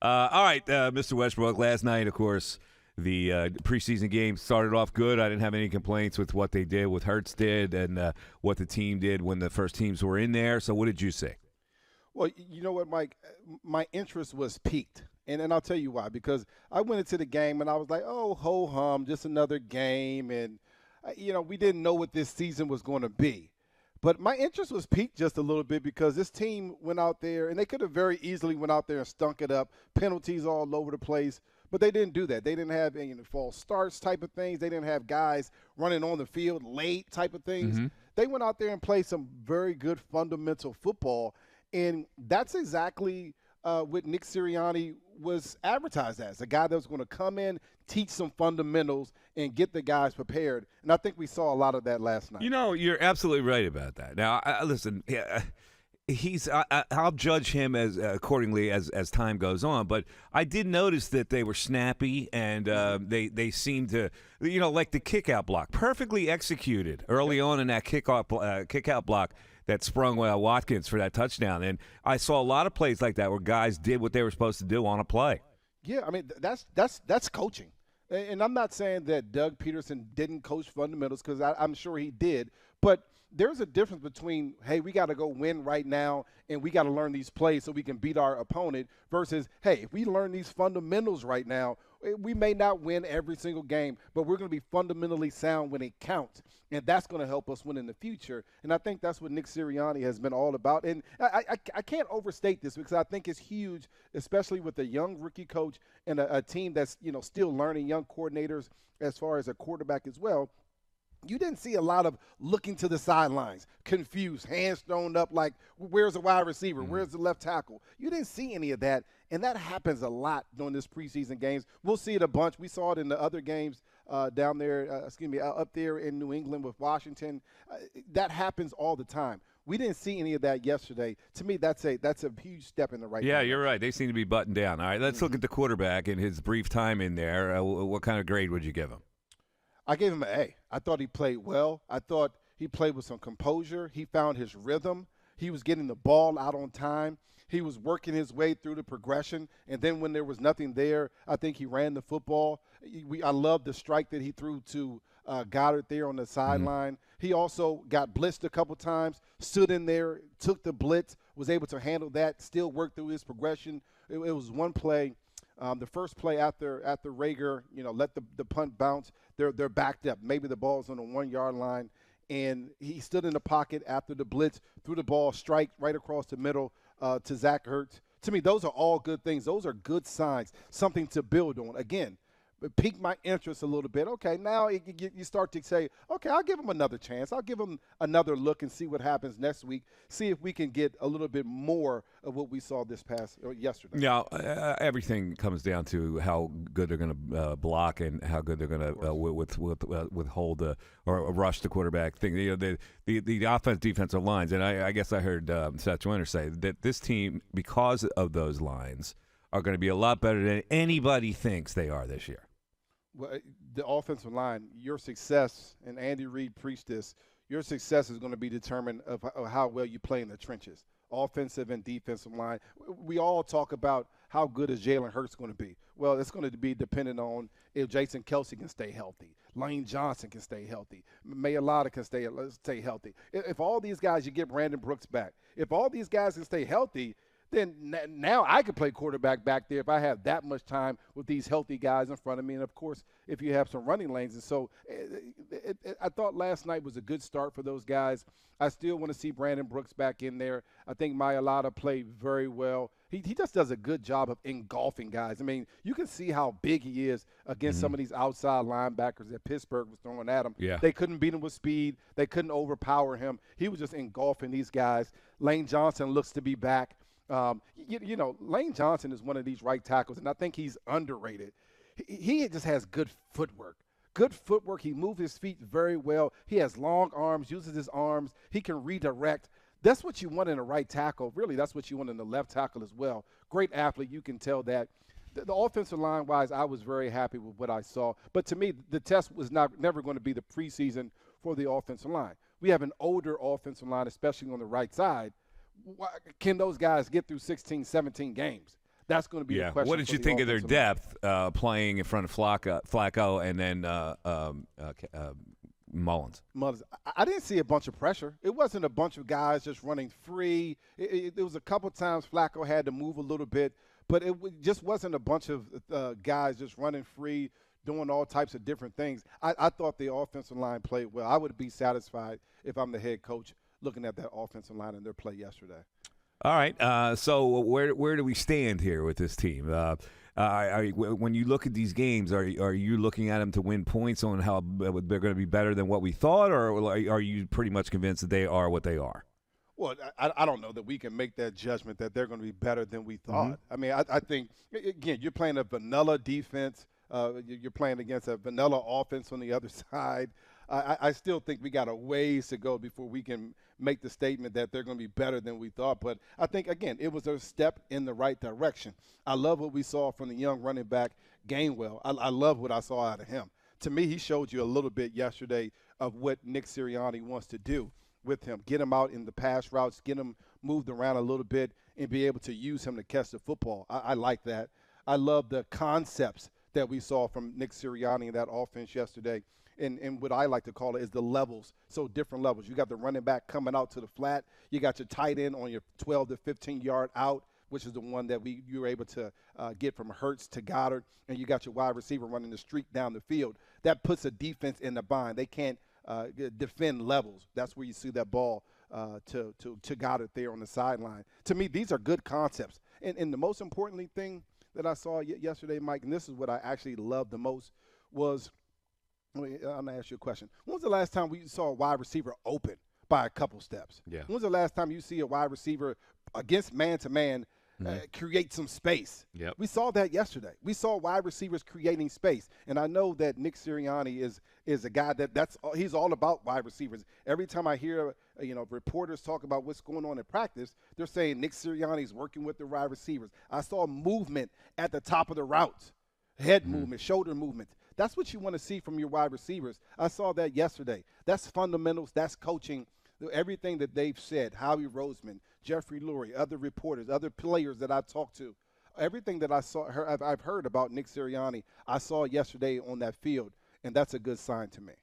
All right, Mr. Westbrook, last night, of course, the preseason game started off good. I didn't have any complaints with what they did, what Hurts did, and what the team did when the first teams were in there. So what did you say? Well, you know what, Mike? My interest was piqued. And I'll tell you why. Because I went into the game and I was like, oh, ho-hum, just another game. And, we didn't know what this season was going to be. But my interest was piqued just a little bit because this team went out there, and they could have very easily went out there and stunk it up, penalties all over the place. But they didn't do that. They didn't have any false starts type of things. They didn't have guys running on the field late type of things. Mm-hmm. They went out there and played some very good fundamental football. And that's exactly what Nick Sirianni was advertised as, a guy that was going to come in, teach some fundamentals, and get the guys prepared. And I think we saw a lot of that last night. You're absolutely right about that. Now, listen, I'll judge him as accordingly as time goes on. But I did notice that they were snappy and they seemed to, like the kick-out block, perfectly executed early on in that kick-out block that sprung Watkins for that touchdown. And I saw a lot of plays like that where guys did what they were supposed to do on a play. Yeah, I mean, that's coaching. And I'm not saying that Doug Peterson didn't coach fundamentals, because I'm sure he did. But there's a difference between, hey, we got to go win right now and we got to learn these plays so we can beat our opponent, versus, hey, if we learn these fundamentals right now, we may not win every single game, but we're going to be fundamentally sound when it counts. And that's going to help us win in the future. And I think that's what Nick Sirianni has been all about. And I can't overstate this, because I think it's huge, especially with a young rookie coach and a team that's, still learning, young coordinators as far as a quarterback as well. You didn't see a lot of looking to the sidelines, confused, hands thrown up like, where's the wide receiver? Where's the left tackle? You didn't see any of that, and that happens a lot during this preseason games. We'll see it a bunch. We saw it in the other games down there, up there in New England with Washington. That happens all the time. We didn't see any of that yesterday. To me, that's a huge step in the right direction. Yeah, you're right. They seem to be buttoned down. All right, let's look at the quarterback and his brief time in there. What kind of grade would you give him? I gave him an A. I thought he played well. I thought he played with some composure. He found his rhythm. He was getting the ball out on time. He was working his way through the progression. And then when there was nothing there, I think he ran the football. I love the strike that he threw to Goddard there on the sideline. Mm-hmm. He also got blitzed a couple times, stood in there, took the blitz, was able to handle that, still worked through his progression. It was one play. The first play after Rager, let the punt bounce, they're backed up. Maybe the ball's on the 1 yard line, and he stood in the pocket after the blitz, threw the ball strike right across the middle to Zach Ertz. To me, those are all good things. Those are good signs, something to build on. Again, it piqued my interest a little bit. Okay, now you start to say, okay, I'll give him another chance. I'll give him another look and see what happens next week. See if we can get a little bit more of what we saw yesterday. Yeah, everything comes down to how good they're going to block and how good they're going to withhold or rush the quarterback thing. The offensive lines, and I guess I heard Seth Joyner say that this team, because of those lines, are going to be a lot better than anybody thinks they are this year. Well, the offensive line, your success, and Andy Reid preached this, your success is going to be determined of how well you play in the trenches, offensive and defensive line. We all talk about how good is Jalen Hurts going to be. Well, it's going to be dependent on if Jason Kelce can stay healthy, Lane Johnson can stay healthy, Mailata can stay healthy. If all these guys, you get Brandon Brooks back, if all these guys can stay healthy, then now I could play quarterback back there if I have that much time with these healthy guys in front of me. And, of course, if you have some running lanes. And so I thought last night was a good start for those guys. I still want to see Brandon Brooks back in there. I think Mailata played very well. He just does a good job of engulfing guys. I mean, you can see how big he is against some of these outside linebackers that Pittsburgh was throwing at him. Yeah. They couldn't beat him with speed. They couldn't overpower him. He was just engulfing these guys. Lane Johnson looks to be back. Lane Johnson is one of these right tackles, and I think he's underrated. He just has good footwork. He moves his feet very well. He has long arms, uses his arms. He can redirect. That's what you want in a right tackle. Really, that's what you want in the left tackle as well. Great athlete. You can tell that. The offensive line-wise, I was very happy with what I saw. But to me, the test was never going to be the preseason for the offensive line. We have an older offensive line, especially on the right side. Can those guys get through 16, 17 games? That's going to be the question. What did you think of their depth playing in front of Flacco and then Mullins? I didn't see a bunch of pressure. It wasn't a bunch of guys just running free. There was a couple times Flacco had to move a little bit, but it just wasn't a bunch of guys just running free, doing all types of different things. I thought the offensive line played well. I would be satisfied if I'm the head coach looking at that offensive line and their play yesterday. All right. So where do we stand here with this team? When you look at these games, are you looking at them to win points on how they're going to be better than what we thought, or are you pretty much convinced that they are what they are? Well, I don't know that we can make that judgment that they're going to be better than we thought. Mm-hmm. I mean, I think, again, you're playing a vanilla defense. You're playing against a vanilla offense on the other side. I still think we got a ways to go before we can make the statement that they're going to be better than we thought. But I think, again, it was a step in the right direction. I love what we saw from the young running back, Gainwell. I love what I saw out of him. To me, he showed you a little bit yesterday of what Nick Sirianni wants to do with him. Get him out in the pass routes, get him moved around a little bit, and be able to use him to catch the football. I like that. I love the concepts that we saw from Nick Sirianni in that offense yesterday. And what I like to call it is the levels, so different levels. You got the running back coming out to the flat. You got your tight end on your 12 to 15-yard out, which is the one that you were able to get from Hurts to Goddard. And you got your wide receiver running the streak down the field. That puts a defense in the bind. They can't defend levels. That's where you see that ball to Goddard there on the sideline. To me, these are good concepts. And the most importantly thing that I saw yesterday, Mike, and this is what I actually loved the most, was – I'm going to ask you a question. When was the last time we saw a wide receiver open by a couple steps? Yeah. When was the last time you see a wide receiver against man-to-man create some space? Yep. We saw that yesterday. We saw wide receivers creating space. And I know that Nick Sirianni is a guy he's all about wide receivers. Every time I hear reporters talk about what's going on in practice, they're saying Nick Sirianni is working with the wide receivers. I saw movement at the top of the routes, head movement, shoulder movement. That's what you want to see from your wide receivers. I saw that yesterday. That's fundamentals. That's coaching. Everything that they've said, Howie Roseman, Jeffrey Lurie, other reporters, other players that I talked to, everything that I've heard about Nick Sirianni, I saw yesterday on that field, and that's a good sign to me.